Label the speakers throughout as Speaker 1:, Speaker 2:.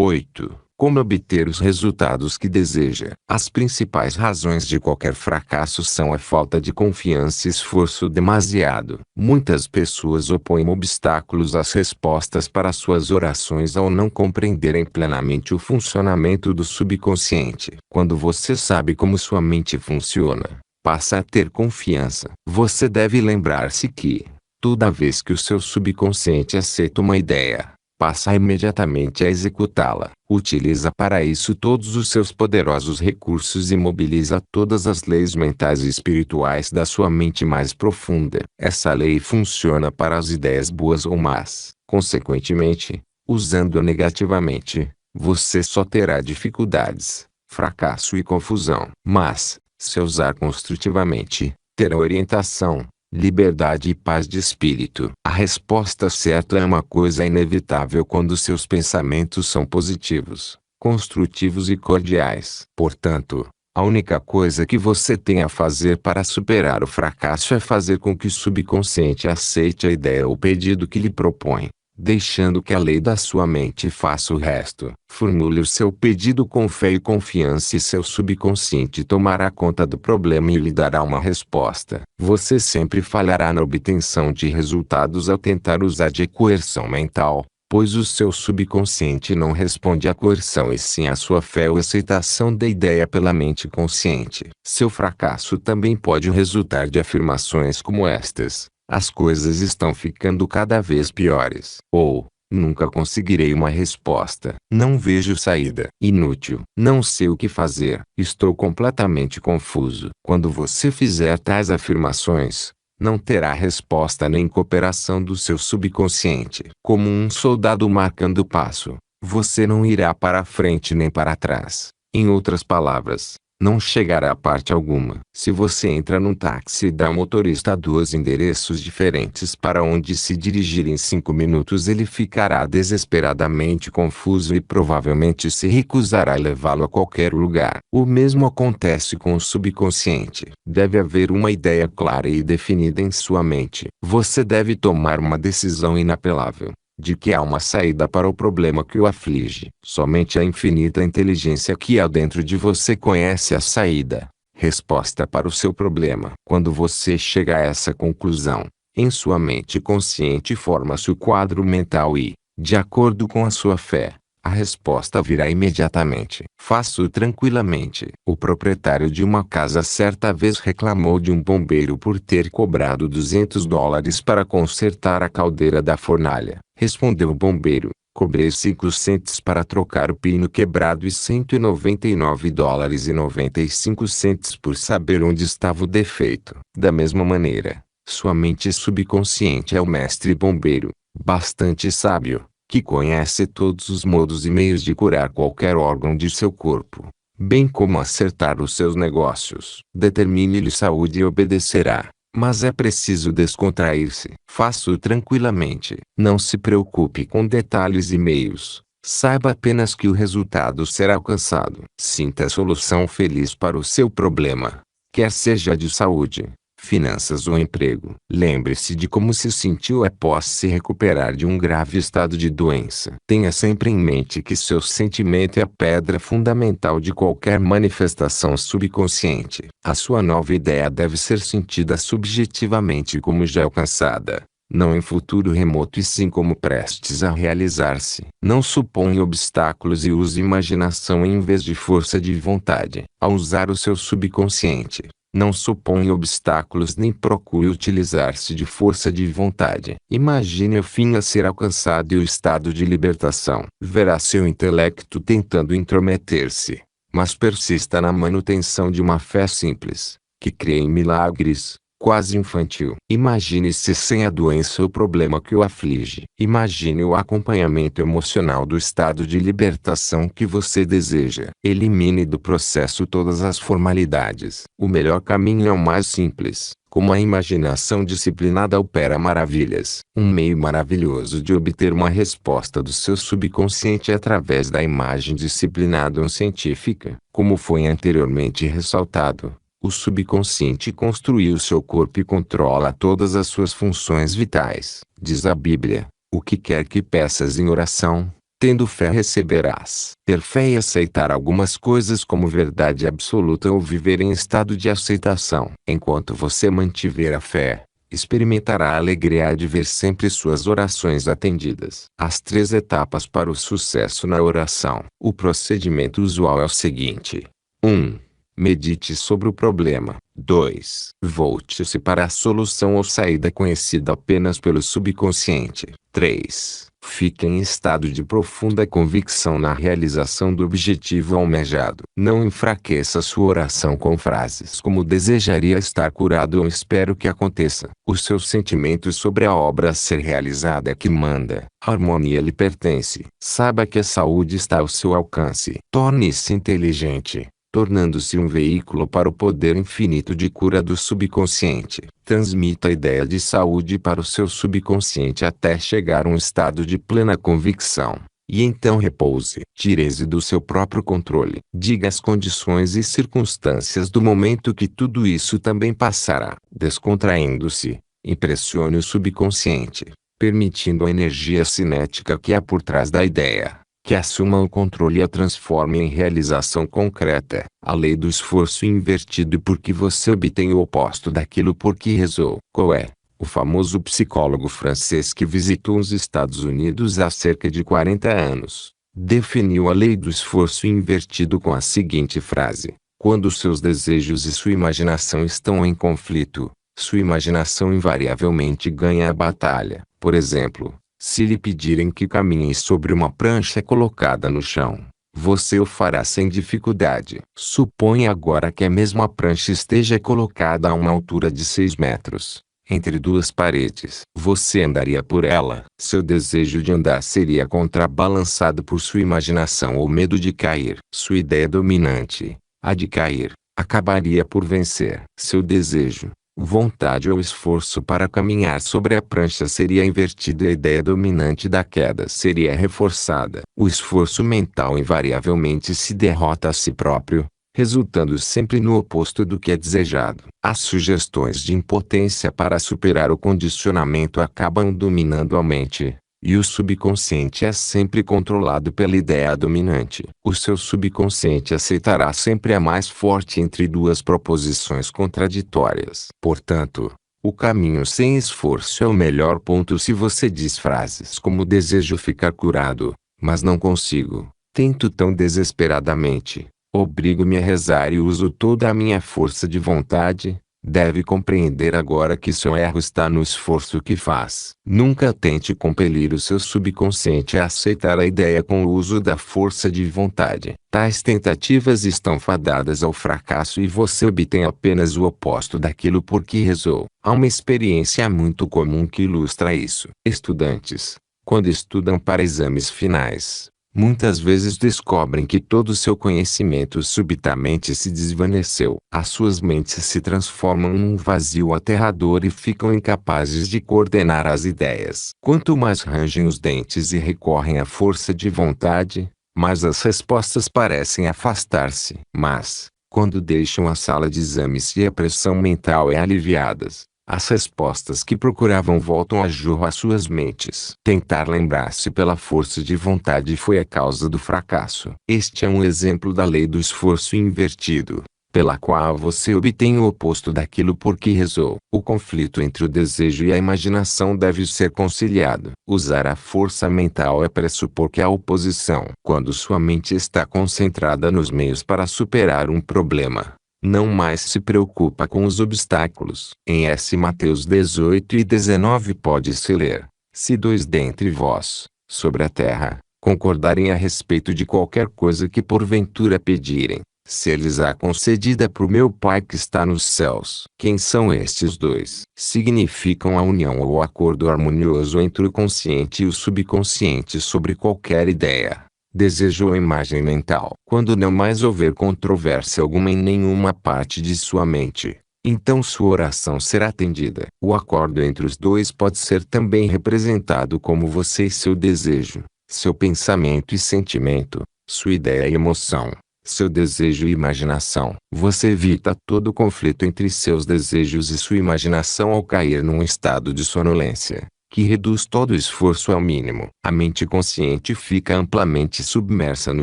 Speaker 1: 8. Como obter os resultados que deseja? As principais razões de qualquer fracasso são a falta de confiança e esforço demasiado. Muitas pessoas opõem obstáculos às respostas para suas orações ao não compreenderem plenamente o funcionamento do subconsciente. Quando você sabe como sua mente funciona, passa a ter confiança. Você deve lembrar-se que, toda vez que o seu subconsciente aceita uma ideia, passa imediatamente a executá-la. Utiliza para isso todos os seus poderosos recursos e mobiliza todas as leis mentais e espirituais da sua mente mais profunda. Essa lei funciona para as ideias boas ou más. Consequentemente, usando-a negativamente, você só terá dificuldades, fracasso e confusão. Mas, se usar construtivamente, terá orientação, liberdade e paz de espírito. A resposta certa é uma coisa inevitável quando seus pensamentos são positivos, construtivos e cordiais. Portanto, a única coisa que você tem a fazer para superar o fracasso é fazer com que o subconsciente aceite a ideia ou pedido que lhe propõe, deixando que a lei da sua mente faça o resto. Formule o seu pedido com fé e confiança e seu subconsciente tomará conta do problema e lhe dará uma resposta. Você sempre falhará na obtenção de resultados ao tentar usar de coerção mental, pois o seu subconsciente não responde à coerção e sim à sua fé ou aceitação da ideia pela mente consciente. Seu fracasso também pode resultar de afirmações como estas: as coisas estão ficando cada vez piores. Ou, nunca conseguirei uma resposta. Não vejo saída. Inútil. Não sei o que fazer. Estou completamente confuso. Quando você fizer tais afirmações, não terá resposta nem cooperação do seu subconsciente. Como um soldado marcando o passo, você não irá para frente nem para trás. Em outras palavras, não chegará a parte alguma. Se você entra num táxi e dá ao motorista 2 endereços diferentes para onde se dirigir em 5 minutos, ele ficará desesperadamente confuso e provavelmente se recusará a levá-lo a qualquer lugar. O mesmo acontece com o subconsciente. Deve haver uma ideia clara e definida em sua mente. Você deve tomar uma decisão inapelável de que há uma saída para o problema que o aflige. Somente a infinita inteligência que há dentro de você conhece a saída, resposta para o seu problema. Quando você chega a essa conclusão, em sua mente consciente forma-se o quadro mental e, de acordo com a sua fé, a resposta virá imediatamente. Faça-o tranquilamente. O proprietário de uma casa certa vez reclamou de um bombeiro por ter cobrado $200 para consertar a caldeira da fornalha. Respondeu o bombeiro: cobrei 5 cents para trocar o pino quebrado e $199,95 por saber onde estava o defeito. Da mesma maneira, sua mente subconsciente é o mestre bombeiro, bastante sábio, que conhece todos os modos e meios de curar qualquer órgão de seu corpo, bem como acertar os seus negócios. Determine-lhe saúde e obedecerá. Mas é preciso descontrair-se. Faça-o tranquilamente. Não se preocupe com detalhes e meios. Saiba apenas que o resultado será alcançado. Sinta a solução feliz para o seu problema, quer seja de saúde, finanças ou emprego. Lembre-se de como se sentiu após se recuperar de um grave estado de doença. Tenha sempre em mente que seu sentimento é a pedra fundamental de qualquer manifestação subconsciente. A sua nova ideia deve ser sentida subjetivamente como já alcançada, não em futuro remoto e sim como prestes a realizar-se. Não suponha obstáculos e use imaginação em vez de força de vontade. Ao usar o seu subconsciente, não suponha obstáculos nem procure utilizar-se de força de vontade. Imagine o fim a ser alcançado e o estado de libertação. Verá seu intelecto tentando intrometer-se, mas persista na manutenção de uma fé simples, que crê em milagres, quase infantil. Imagine-se sem a doença ou problema que o aflige. Imagine o acompanhamento emocional do estado de libertação que você deseja. Elimine do processo todas as formalidades. O melhor caminho é o mais simples. Como a imaginação disciplinada opera maravilhas. Um meio maravilhoso de obter uma resposta do seu subconsciente é através da imagem disciplinada ou científica. Como foi anteriormente ressaltado, o subconsciente construiu seu corpo e controla todas as suas funções vitais. Diz a Bíblia: o que quer que peças em oração, Tendo fé receberás. Ter fé e aceitar algumas coisas como verdade absoluta ou viver em estado de aceitação. Enquanto você mantiver a fé, experimentará a alegria de ver sempre suas orações atendidas. As 3 etapas para o sucesso na oração. O procedimento usual é o seguinte: 1. Medite sobre o problema. 2. Volte-se para a solução ou saída conhecida apenas pelo subconsciente. 3. Fique em estado de profunda convicção na realização do objetivo almejado. Não enfraqueça sua oração com frases como desejaria estar curado ou espero que aconteça. Os seus sentimentos sobre a obra a ser realizada é que manda. A harmonia lhe pertence. Saiba que a saúde está ao seu alcance. Torne-se inteligente, tornando-se um veículo para o poder infinito de cura do subconsciente. Transmita a ideia de saúde para o seu subconsciente até chegar a um estado de plena convicção. E então repouse. Tire-se do seu próprio controle. Diga as condições e circunstâncias do momento que tudo isso também passará. Descontraindo-se, impressione o subconsciente, permitindo a energia cinética que há por trás da ideia que assuma o controle e a transforme em realização concreta. A lei do esforço invertido e porque você obtém o oposto daquilo por que rezou. Qual é? O famoso psicólogo francês que visitou os Estados Unidos há cerca de 40 anos, definiu a lei do esforço invertido com a seguinte frase: quando seus desejos e sua imaginação estão em conflito, sua imaginação invariavelmente ganha a batalha. Por exemplo, se lhe pedirem que caminhe sobre uma prancha colocada no chão, você o fará sem dificuldade. Suponha agora que a mesma prancha esteja colocada a uma altura de 6 metros, entre 2 paredes. Você andaria por ela. Seu desejo de andar seria contrabalançado por sua imaginação ou medo de cair. Sua ideia dominante, a de cair, acabaria por vencer. Seu desejo, vontade ou esforço para caminhar sobre a prancha seria invertido e a ideia dominante da queda seria reforçada. O esforço mental invariavelmente se derrota a si próprio, resultando sempre no oposto do que é desejado. As sugestões de impotência para superar o condicionamento acabam dominando a mente, e o subconsciente é sempre controlado pela ideia dominante. O seu subconsciente aceitará sempre a mais forte entre 2 proposições contraditórias. Portanto, o caminho sem esforço é o melhor ponto. Se você diz frases como desejo ficar curado, mas não consigo, tento tão desesperadamente, obrigo-me a rezar e uso toda a minha força de vontade, deve compreender agora que seu erro está no esforço que faz. Nunca tente compelir o seu subconsciente a aceitar a ideia com o uso da força de vontade. Tais tentativas estão fadadas ao fracasso e você obtém apenas o oposto daquilo por que rezou. Há uma experiência muito comum que ilustra isso. Estudantes, quando estudam para exames finais, muitas vezes descobrem que todo o seu conhecimento subitamente se desvaneceu. As suas mentes se transformam num vazio aterrador e ficam incapazes de coordenar as ideias. Quanto mais rangem os dentes e recorrem à força de vontade, mais as respostas parecem afastar-se. Mas, quando deixam a sala de exames e a pressão mental é aliviada, as respostas que procuravam voltam a jorro às suas mentes. Tentar lembrar-se pela força de vontade foi a causa do fracasso. Este é um exemplo da lei do esforço invertido, pela qual você obtém o oposto daquilo por que rezou. O conflito entre o desejo e a imaginação deve ser conciliado. Usar a força mental é pressupor que há oposição. Quando sua mente está concentrada nos meios para superar um problema, não mais se preocupa com os obstáculos. Em S. Mateus 18 e 19 pode-se ler: se 2 dentre vós, sobre a terra, concordarem a respeito de qualquer coisa que porventura pedirem, ser-lhes-á concedida por meu Pai que está nos céus. Quem são estes 2? Significam a união ou o acordo harmonioso entre o consciente e o subconsciente sobre qualquer ideia, desejo ou imagem mental. Quando não mais houver controvérsia alguma em nenhuma parte de sua mente, então sua oração será atendida. O acordo entre os 2 pode ser também representado como você e seu desejo, seu pensamento e sentimento, sua ideia e emoção, seu desejo e imaginação. Você evita todo conflito entre seus desejos e sua imaginação ao cair num estado de sonolência. que reduz todo o esforço ao mínimo. A mente consciente fica amplamente submersa no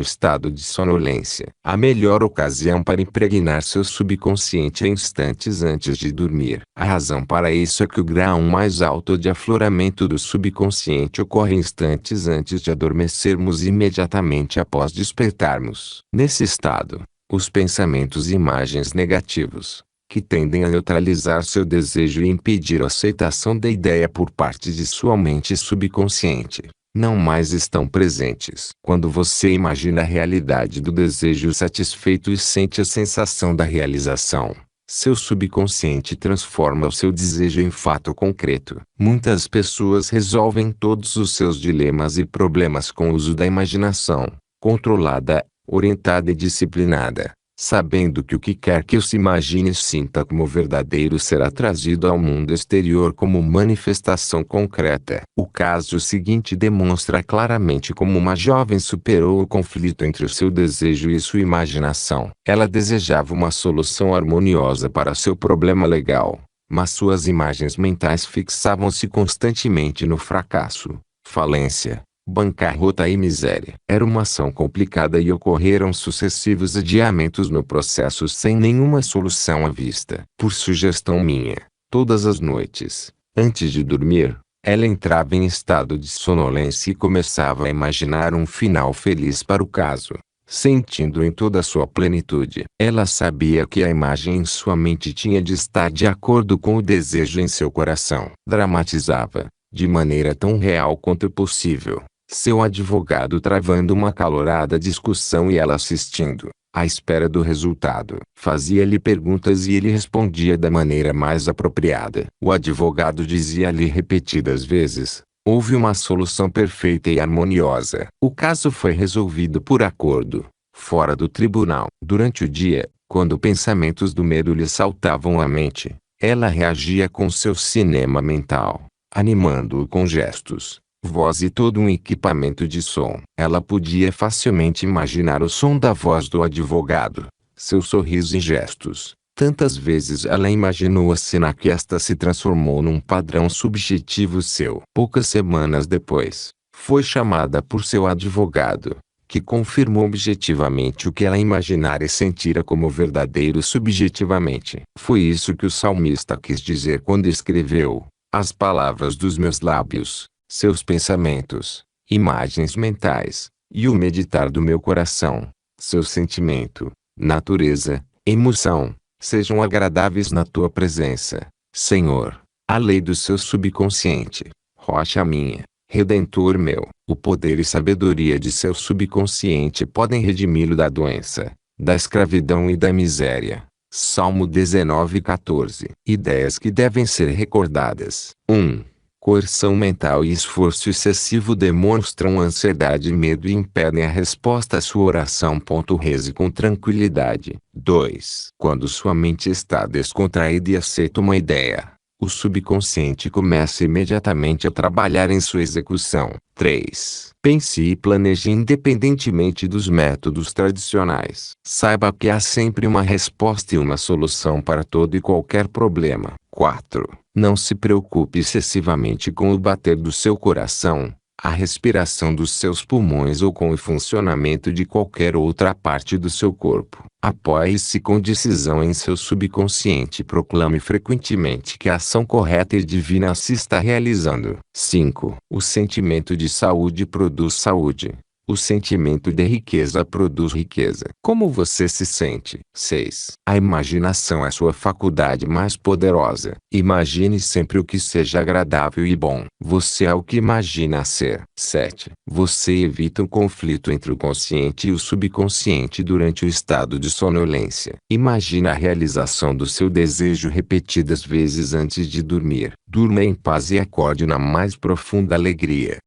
Speaker 1: estado de sonolência. A melhor ocasião para impregnar seu subconsciente é instantes antes de dormir. A razão para isso é que o grau mais alto de afloramento do subconsciente ocorre instantes antes de adormecermos e imediatamente após despertarmos. Nesse estado, os pensamentos e imagens negativos, que tendem a neutralizar seu desejo e impedir a aceitação da ideia por parte de sua mente subconsciente, não mais estão presentes. Quando você imagina a realidade do desejo satisfeito e sente a sensação da realização, seu subconsciente transforma o seu desejo em fato concreto. Muitas pessoas resolvem todos os seus dilemas e problemas com o uso da imaginação, controlada, orientada e disciplinada, sabendo que o que quer que se imagine e sinta como verdadeiro será trazido ao mundo exterior como manifestação concreta. O caso seguinte demonstra claramente como uma jovem superou o conflito entre o seu desejo e sua imaginação. Ela desejava uma solução harmoniosa para seu problema legal, mas suas imagens mentais fixavam-se constantemente no fracasso, falência, bancarrota e miséria. Era uma ação complicada e ocorreram sucessivos adiamentos no processo sem nenhuma solução à vista. Por sugestão minha, todas as noites, antes de dormir, ela entrava em estado de sonolência e começava a imaginar um final feliz para o caso, sentindo em toda a sua plenitude. Ela sabia que a imagem em sua mente tinha de estar de acordo com o desejo em seu coração. Dramatizava, de maneira tão real quanto possível, seu advogado travando uma acalorada discussão e ela assistindo, à espera do resultado. Fazia-lhe perguntas e ele respondia da maneira mais apropriada. O advogado dizia-lhe repetidas vezes: houve uma solução perfeita e harmoniosa. O caso foi resolvido por acordo, fora do tribunal. Durante o dia, quando pensamentos do medo lhe saltavam à mente, ela reagia com seu cinema mental, animando-o com gestos, voz e todo um equipamento de som. Ela podia facilmente imaginar o som da voz do advogado, seu sorriso e gestos. Tantas vezes ela imaginou a cena que esta se transformou num padrão subjetivo seu. Poucas semanas depois, foi chamada por seu advogado, que confirmou objetivamente o que ela imaginara e sentira como verdadeiro subjetivamente. Foi isso que o salmista quis dizer quando escreveu: as palavras dos meus lábios, seus pensamentos, imagens mentais, e o meditar do meu coração, seu sentimento, natureza, emoção, sejam agradáveis na tua presença, Senhor. A lei do seu subconsciente, rocha minha, Redentor meu. O poder e sabedoria de seu subconsciente podem redimi-lo da doença, da escravidão e da miséria. Salmo 19:14. Ideias que devem ser recordadas. 1. Coerção mental e esforço excessivo demonstram ansiedade e medo e impedem a resposta à sua oração. Reze com tranquilidade. 2. Quando sua mente está descontraída e aceita uma ideia, o subconsciente começa imediatamente a trabalhar em sua execução. 3. Pense e planeje independentemente dos métodos tradicionais. Saiba que há sempre uma resposta e uma solução para todo e qualquer problema. 4. Não se preocupe excessivamente com o bater do seu coração, a respiração dos seus pulmões ou com o funcionamento de qualquer outra parte do seu corpo. Apoie-se com decisão em seu subconsciente e proclame frequentemente que a ação correta e divina se está realizando. 5. O sentimento de saúde produz saúde. O sentimento de riqueza produz riqueza. Como você se sente? 6. A imaginação é sua faculdade mais poderosa. Imagine sempre o que seja agradável e bom. Você é o que imagina ser. 7. Você evita o conflito entre o consciente e o subconsciente durante o estado de sonolência. Imagine a realização do seu desejo repetidas vezes antes de dormir. Durma em paz e acorde na mais profunda alegria.